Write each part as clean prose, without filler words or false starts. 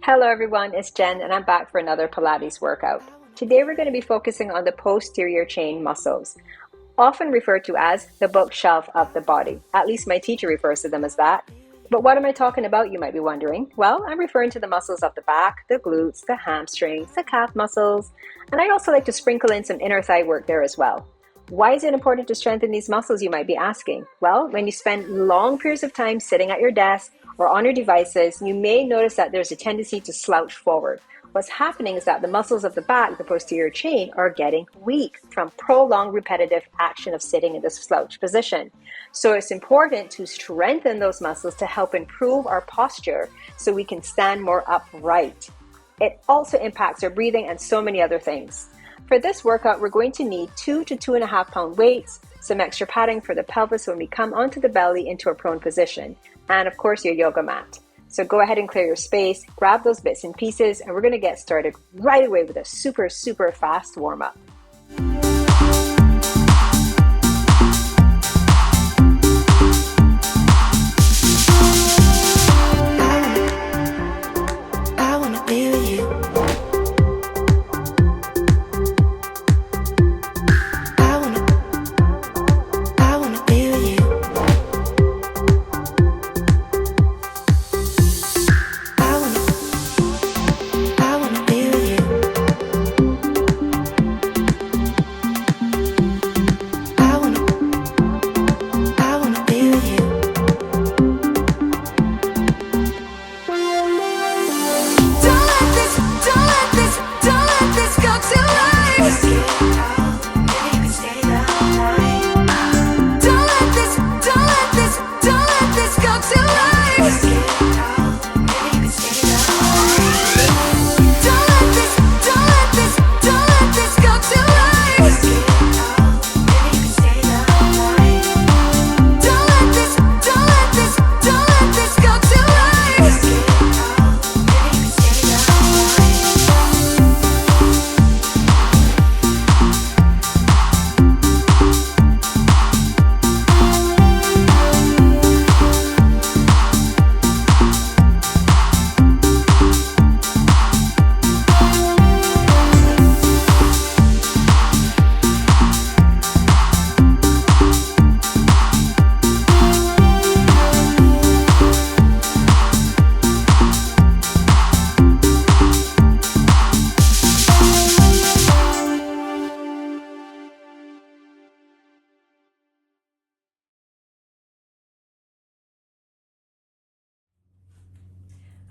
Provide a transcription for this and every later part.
Hello everyone, it's Jen and I'm back for another Pilates workout. Today we're going to be focusing on the posterior chain muscles, often referred to as the bookshelf of the body. At least my teacher refers to them as that. But what am I talking about, you might be wondering? Well, I'm referring to the muscles of the back, the glutes, the hamstrings, the calf muscles, and I also like to sprinkle in some inner thigh work there as well. Why is it important to strengthen these muscles, you might be asking? Well, when you spend long periods of time sitting at your desk or on your devices, you may notice that there's a tendency to slouch forward. What's happening is that the muscles of the back, the posterior chain, are getting weak from prolonged repetitive action of sitting in this slouch position. So it's important to strengthen those muscles to help improve our posture so we can stand more upright. It also impacts our breathing and so many other things. For this workout, we're going to need 2 to 2.5 pound weights, some extra padding for the pelvis when we come onto the belly into a prone position, and of course your yoga mat. So go ahead and clear your space, grab those bits and pieces, and we're going to get started right away with a super fast warm-up.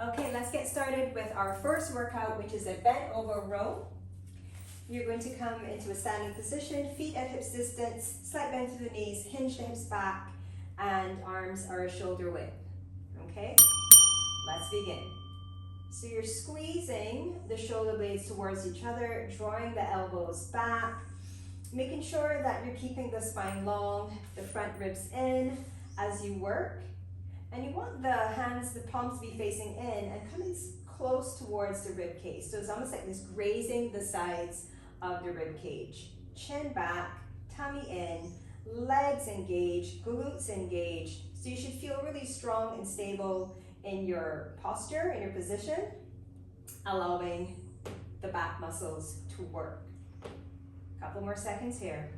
Okay, let's get started with our first workout, which is a bent over row. You're going to come into a standing position, feet at hips distance, slight bend to the knees, hinge the hips back, and arms are shoulder width. Okay, let's begin. So you're squeezing the shoulder blades towards each other, drawing the elbows back, making sure that you're keeping the spine long, the front ribs in as you work. And you want the hands, the palms to be facing in and coming close towards the rib cage. So it's almost like this grazing the sides of the rib cage. Chin back, tummy in, legs engaged, glutes engaged. So you should feel really strong and stable in your posture, in your position, allowing the back muscles to work. A couple more seconds here.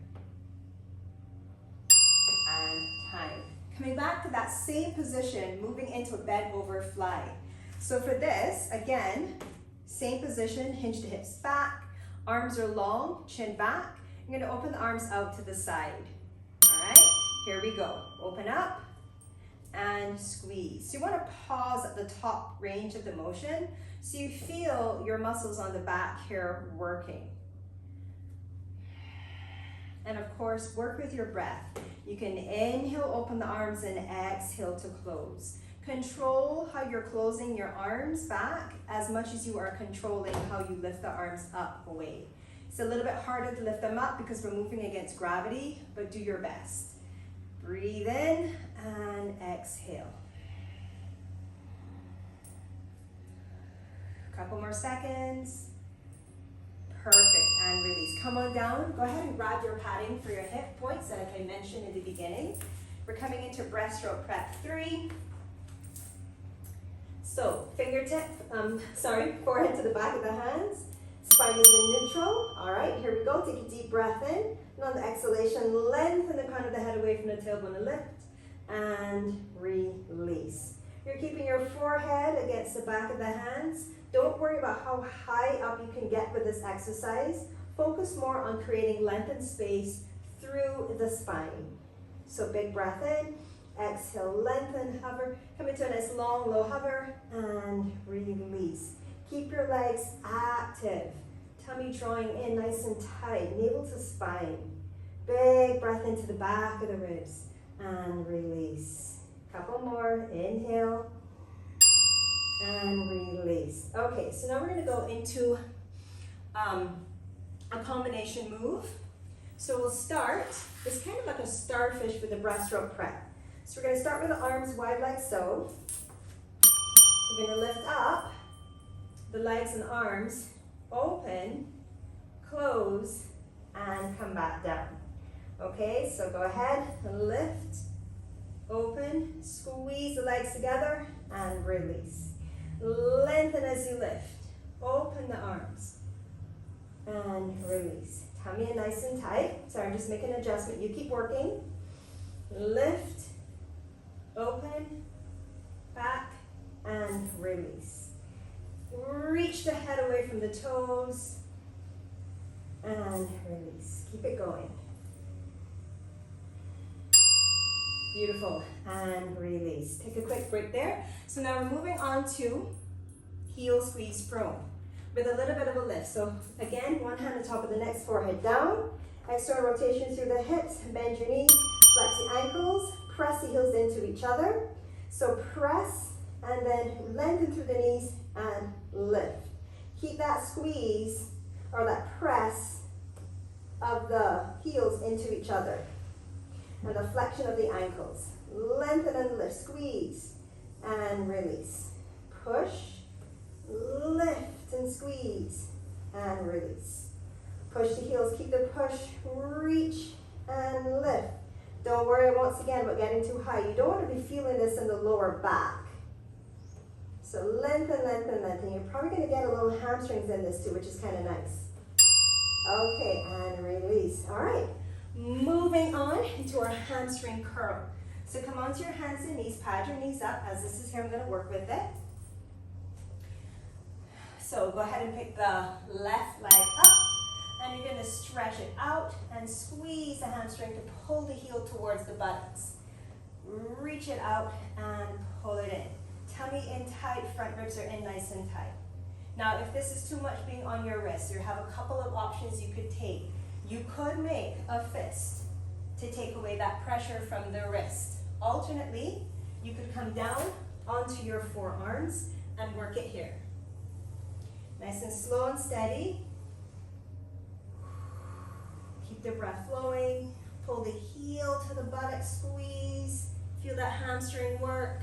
And time. Coming back to that same position, moving into a bent over fly. So for this, again, same position, hinge the hips back, arms are long, chin back. You're gonna open the arms out to the side. All right, here we go. Open up and squeeze. So you wanna pause at the top range of the motion so you feel your muscles on the back here working. And of course, work with your breath. You can inhale, open the arms, and exhale to close. Control how you're closing your arms back as much as you are controlling how you lift the arms up away. It's a little bit harder to lift them up because we're moving against gravity, but do your best. Breathe in and exhale. A couple more seconds. Perfect, and release. Come on down. Go ahead and grab your padding for your hip points that I mentioned in the beginning. We're coming into breaststroke prep 3. So forehead to the back of the hands. Spine is in neutral. All right, here we go. Take a deep breath in. And on the exhalation, lengthen the crown of the head away from the tailbone and lift. And release. You're keeping your forehead against the back of the hands. Don't worry about how high up you can get with this exercise. Focus more on creating lengthened space through the spine. So big breath in. Exhale, lengthen, hover. Come into a nice long, low hover. And release. Keep your legs active. Tummy drawing in nice and tight. Navel to spine. Big breath into the back of the ribs. And release. Couple more. Inhale. And release. Okay, so now we're going to go into a combination move. So we'll start, it's kind of like a starfish with a breaststroke prep. So we're going to start with the arms wide like so. We're going to lift up the legs and arms, open, close, and come back down. Okay, so go ahead and lift, open, squeeze the legs together, and release. Lengthen as you lift. Open the arms, and release. Tummy in nice and tight. Sorry, I'm just making an adjustment. You keep working. Lift, open, back, and release. Reach the head away from the toes, and release. Keep it going. Beautiful, and release. Take a quick break there. So now we're moving on to heel squeeze prone with a little bit of a lift. So again, one hand on top of the next, forehead down. External rotation through the hips, bend your knees, flex the ankles, press the heels into each other. So press and then lengthen through the knees and lift. Keep that squeeze or that press of the heels into each other. And the flexion of the ankles. Lengthen and lift, squeeze and release. Push, lift and squeeze and release. Push the heels, keep the push, reach and lift. Don't worry once again about getting too high. You don't want to be feeling this in the lower back. So lengthen, lengthen, lengthen. You're probably going to get a little hamstrings in this too, which is kind of nice. Okay, and release. All right. Moving on into our hamstring curl. So come onto your hands and knees, pad your knees up. As this is here, I'm going to work with it. So go ahead and pick the left leg up, and you're going to stretch it out and squeeze the hamstring to pull the heel towards the buttocks. Reach it out and pull it in. Tummy in tight, front ribs are in nice and tight. Now, if this is too much being on your wrist, you have a couple of options you could take. You could make a fist to take away that pressure from the wrist. Alternately, you could come down onto your forearms and work it here. Nice and slow and steady. Keep the breath flowing. Pull the heel to the buttock, squeeze. Feel that hamstring work.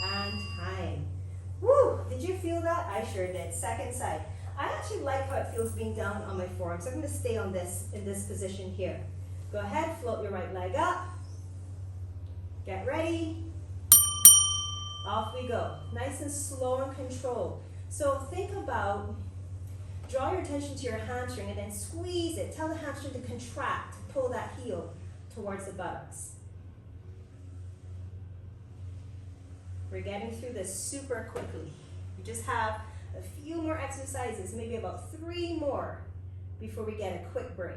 And time. Woo! Did you feel that? I sure did. Second side. I actually like how it feels being down on my forearm, so I'm going to stay on this in this position here. Go ahead, float your right leg up. Get ready. Off we go. Nice and slow and controlled. So think about, draw your attention to your hamstring and then squeeze it. Tell the hamstring to contract, to pull that heel towards the buttocks. We're getting through this super quickly. We just have a few more exercises, maybe about 3 more before we get a quick break.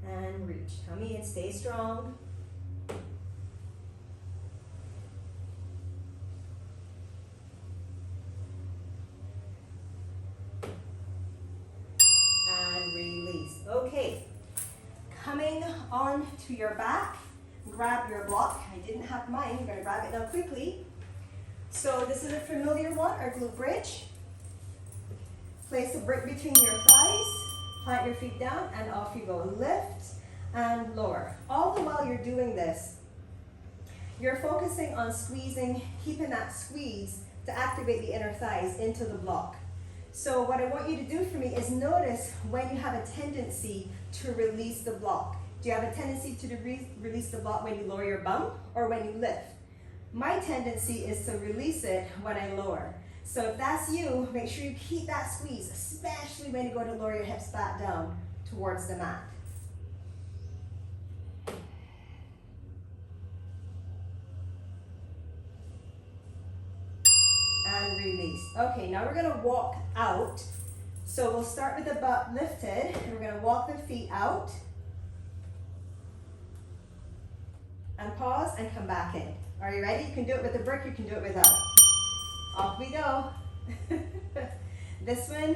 And reach. Tummy in, stay strong. And release. Okay. Coming on to your back. Grab your block. I didn't have mine. You're going to grab it now quickly. So this is a familiar one, our glute bridge. Place the brick between your thighs. Plant your feet down and off you go. Lift and lower. All the while you're doing this, you're focusing on squeezing, keeping that squeeze to activate the inner thighs into the block. So what I want you to do for me is notice when you have a tendency to release the block. Do you have a tendency to release the block when you lower your bum or when you lift? My tendency is to release it when I lower. So if that's you, make sure you keep that squeeze, especially when you go to lower your hips back down towards the mat. And release. Okay, now we're gonna walk out. So we'll start with the butt lifted, and we're gonna walk the feet out. And pause and come back in. Are you ready? You can do it with the brick, you can do it without. Off we go. This one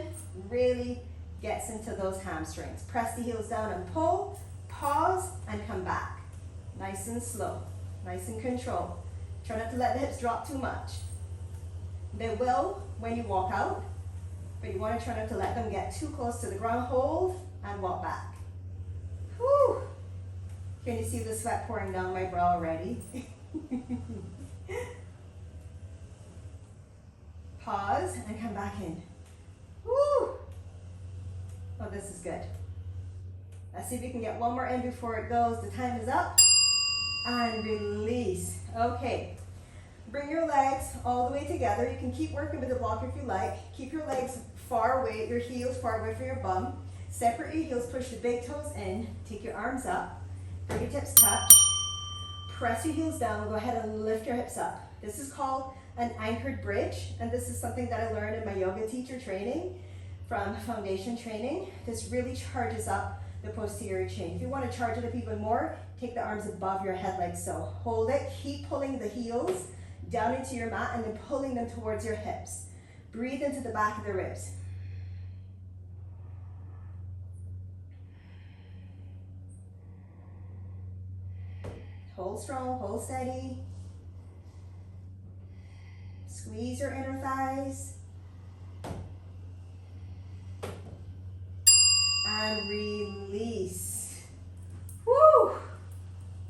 really gets into those hamstrings. Press the heels down and pull, pause, and come back. Nice and slow, nice and controlled. Try not to let the hips drop too much. They will when you walk out, but you want to try not to let them get too close to the ground. Hold and walk back. Whew. Can you see the sweat pouring down my brow already? Pause and come back in. Woo! Oh, this is good. Let's see if we can get one more in before it goes. The time is up. And release. Okay. Bring your legs all the way together. You can keep working with the block if you like. Keep your legs far away, your heels far away from your bum. Separate your heels, push the big toes in. Take your arms up. Fingertips touch. Press your heels down. Go ahead and lift your hips up. This is called an anchored bridge, and this is something that I learned in my yoga teacher training from foundation training. This really charges up the posterior chain. If you want to charge it up even more, take the arms above your head like so. Hold it. Keep pulling the heels down into your mat and then pulling them towards your hips. Breathe into the back of the ribs. Hold strong, hold steady. Squeeze your inner thighs. And release. Woo!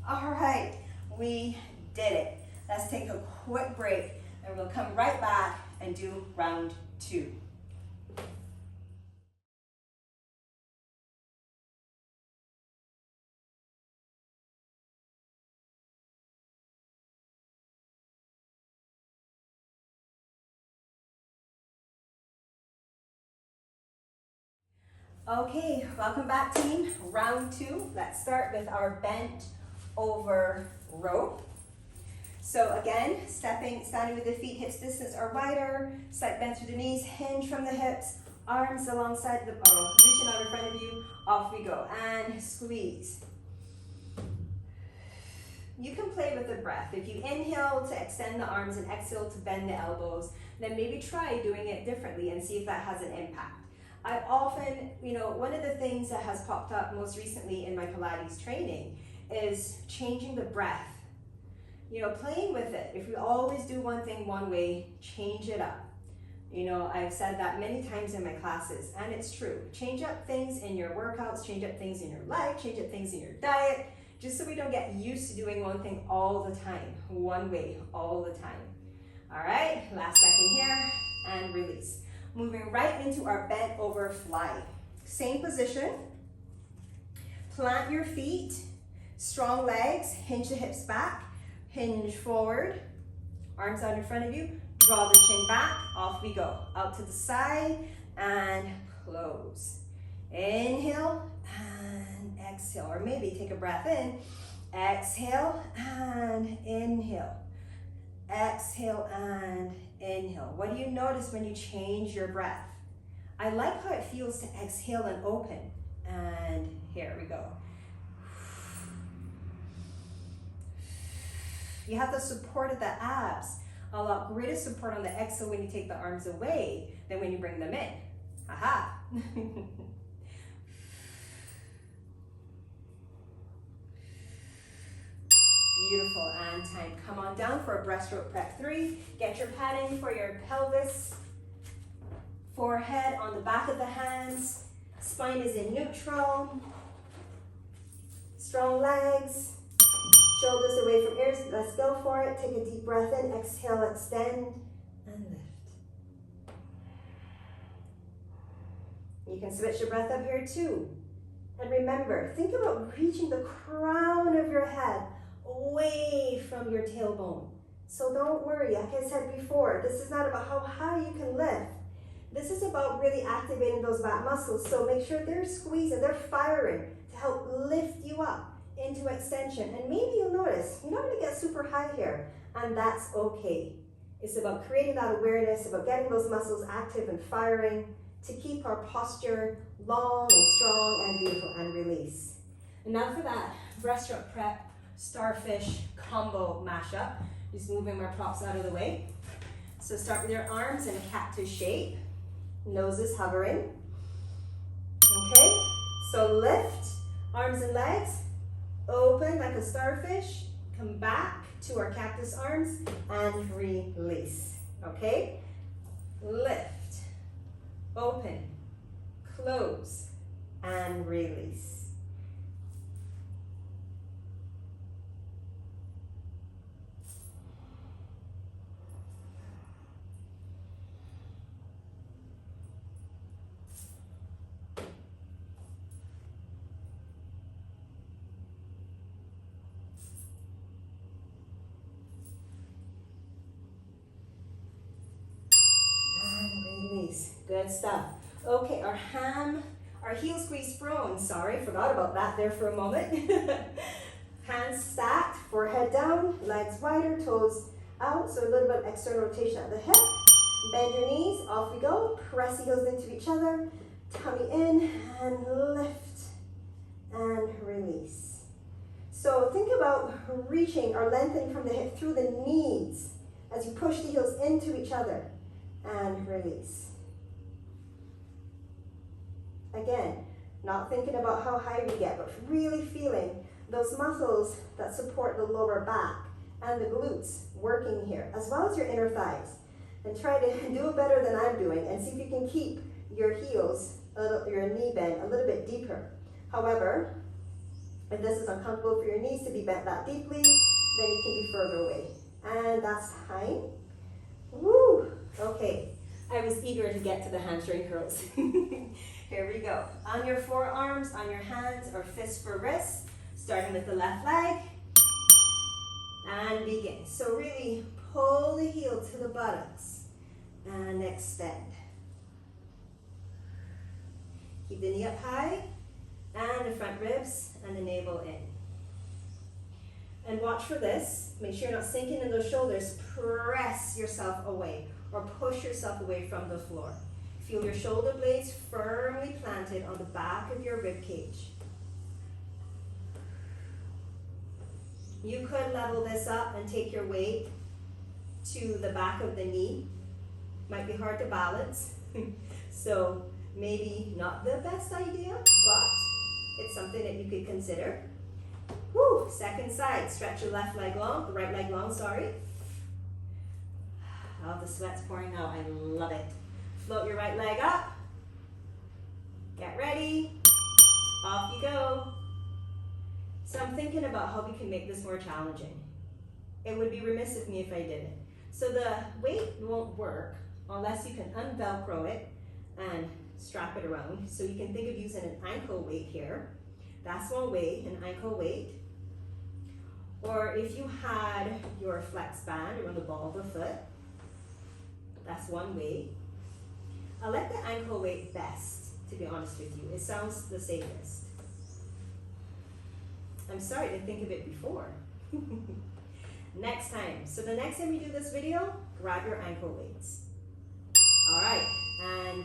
All right, we did it. Let's take a quick break and we'll come right back and do round 2. Okay, welcome back team. Round 2. Let's start with our bent over row. So again, standing with the feet hips distance or wider, slight bend through the knees, hinge from the hips, arms alongside the, reaching out in front of you, off we go, and squeeze. You can play with the breath. If you inhale to extend the arms and exhale to bend the elbows, then maybe try doing it differently and see if that has an impact. I often, one of the things that has popped up most recently in my Pilates training is changing the breath. Playing with it. If you always do one thing one way, change it up. I've said that many times in my classes, and it's true. Change up things in your workouts, change up things in your life, change up things in your diet, just so we don't get used to doing one thing all the time, one way all the time. All right, last second here, and release. Moving right into our bent over fly. Same position. Plant your feet, strong legs, hinge the hips back, hinge forward, arms out in front of you, draw the chin back, off we go. Out to the side and close. Inhale and exhale, or maybe take a breath in. Exhale and inhale. Exhale and inhale. What do you notice when you change your breath? I like how it feels to exhale and open. And here we go. You have the support of the abs. A lot greater support on the exhale when you take the arms away than when you bring them in. Aha! Beautiful, and time. Come on down for a breaststroke prep 3. Get your padding for your pelvis. Forehead on the back of the hands. Spine is in neutral. Strong legs. Shoulders away from ears. Let's go for it. Take a deep breath in. Exhale, extend, and lift. You can switch your breath up here too. And remember, think about reaching the crown of your head away from your tailbone. So don't worry, like I said before, this is not about how high you can lift. This is about really activating those back muscles. So make sure they're squeezing, they're firing to help lift you up into extension. And maybe you'll notice, you're not going to get super high here, and that's okay. It's about creating that awareness, about getting those muscles active and firing to keep our posture long and strong and beautiful, and release. And now for that breaststroke prep starfish combo mashup. Just moving my props out of the way. So start with your arms in a cactus shape. Nose is hovering. Okay, so lift, arms and legs, open like a starfish, come back to our cactus arms and release. Okay, lift, open, close, and release. Good stuff. Okay, our heel squeeze prone. Sorry, forgot about that there for a moment. Hands stacked, forehead down, legs wider, toes out. So a little bit of external rotation at the hip. Bend your knees, off we go. Press the heels into each other. Tummy in and lift and release. So think about reaching or lengthening from the hip through the knees as you push the heels into each other and release. Again, not thinking about how high we get, but really feeling those muscles that support the lower back and the glutes working here, as well as your inner thighs. And try to do it better than I'm doing and see if you can keep your heels, your knee bend a little bit deeper. However, if this is uncomfortable for your knees to be bent that deeply, then you can be further away. And that's time. Woo! Okay, I was eager to get to the hamstring curls. Here we go. On your forearms, on your hands, or fists for wrists, starting with the left leg, and begin. So really pull the heel to the buttocks and extend. Keep the knee up high, and the front ribs and the navel in. And watch for this. Make sure you're not sinking in those shoulders. Press yourself away or push yourself away from the floor. Feel your shoulder blades firmly planted on the back of your rib cage. You could level this up and take your weight to the back of the knee. Might be hard to balance, so maybe not the best idea, but it's something that you could consider. Woo, second side, stretch your left leg long, right leg long, sorry. Oh, the sweat's pouring out, I love it. Float your right leg up. Get ready. Off you go. So I'm thinking about how we can make this more challenging. It would be remiss of me if I didn't. So the weight won't work unless you can un-Velcro it and strap it around. So you can think of using an ankle weight here. That's one way, an ankle weight. Or if you had your flex band around the ball of the foot, that's one way. I like the ankle weight best, to be honest with you. It sounds the safest. I'm sorry I didn't think of it before. Next time. So the next time you do this video, grab your ankle weights. All right, and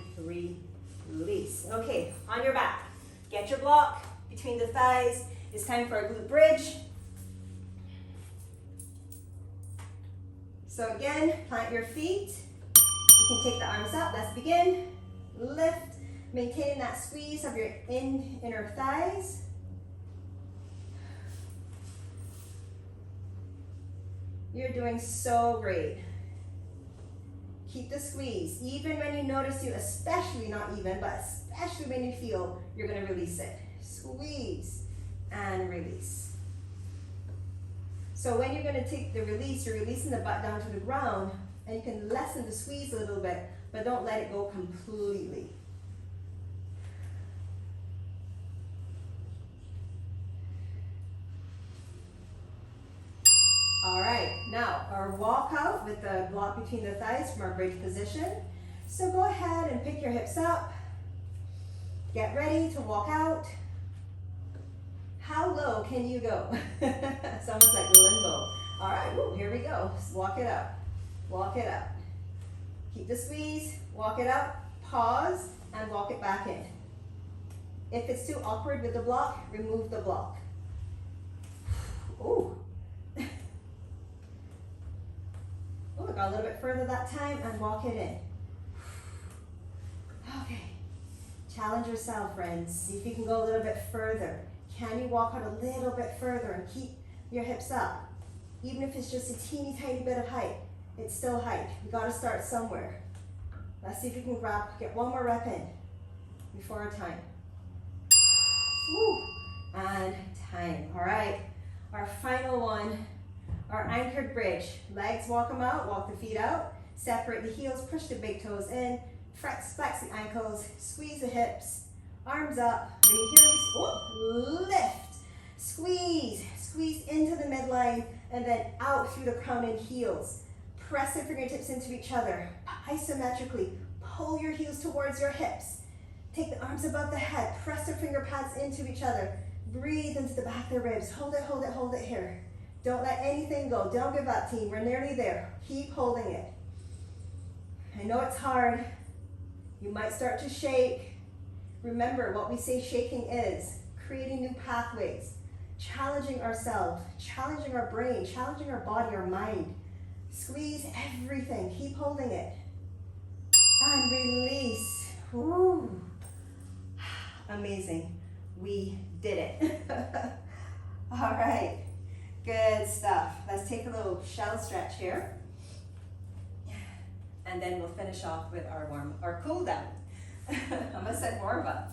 release. Okay, on your back. Get your block between the thighs. It's time for a glute bridge. So again, plant your feet. You can take the arms up. Let's begin. Lift, maintaining that squeeze of your inner thighs. You're doing so great. Keep the squeeze. Even when you notice you, especially not even, but especially when you feel you're going to release it. Squeeze and release. So when you're going to take the release, you're releasing the butt down to the ground, and you can lessen the squeeze a little bit, but don't let it go completely. now our walk out with the block between the thighs from our bridge position. So go ahead and pick your hips up. Get ready to walk out. How low can you go? It's almost like limbo. All right, woo, here we go. Just walk it up. Walk it up. Keep the squeeze. Walk it up. Pause and walk it back in. If it's too awkward with the block, remove the block. Ooh. Oh, got a little bit further that time and walk it in. Okay. Challenge yourself, friends. See if you can go a little bit further. Can you walk out a little bit further and keep your hips up? Even if it's just a teeny tiny bit of height, it's still height. We got to start somewhere. Let's see if you can get one more rep in before our time. Woo. And time. All right. Our final one, our anchored bridge. Legs, walk them out, walk the feet out. Separate the heels, push the big toes in. Flex the ankles, squeeze the hips. Arms up. When you hear me, oh, lift. Squeeze. Squeeze into the midline and then out through the crown and heels. Press the fingertips into each other. Isometrically. Pull your heels towards your hips. Take the arms above the head. Press the finger pads into each other. Breathe into the back of the ribs. Hold it, hold it, hold it here. Don't let anything go. Don't give up, team. We're nearly there. Keep holding it. I know it's hard. You might start to shake. Remember what we say shaking is. Creating new pathways. Challenging ourselves. Challenging our brain. Challenging our body, our mind. Squeeze everything. Keep holding it. And release. Woo. Amazing. We did it. All right. Good stuff. Let's take a little shell stretch here. And then we'll finish off with our cool down. I almost said warm up.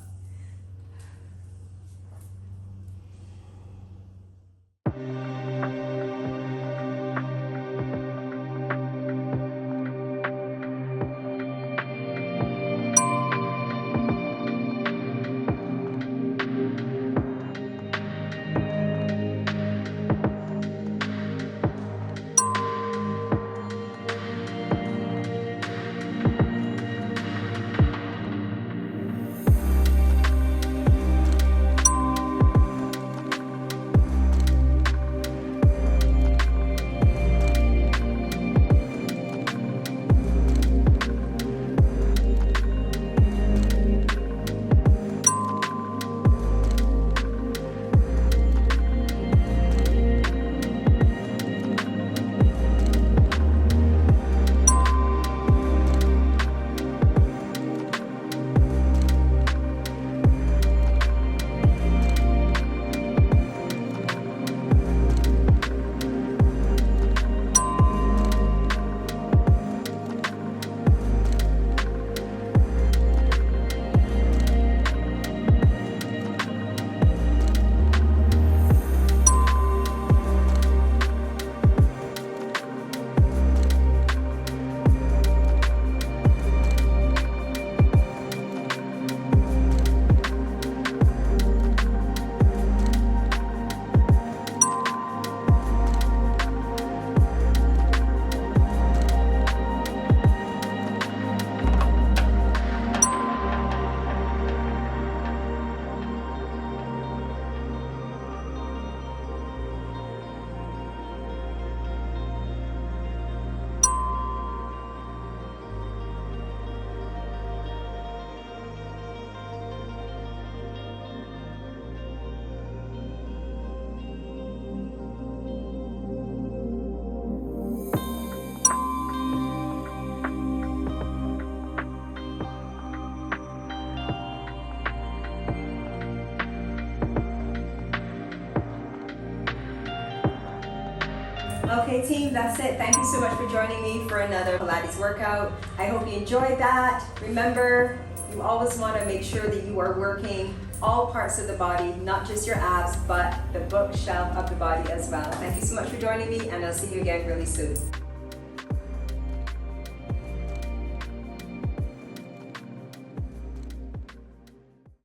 Okay team, that's it. Thank you so much for joining me for another Pilates workout. I hope you enjoyed that. Remember, you always want to make sure that you are working all parts of the body, not just your abs, but the bookshelf of the body as well. Thank you so much for joining me, and I'll see you again really soon.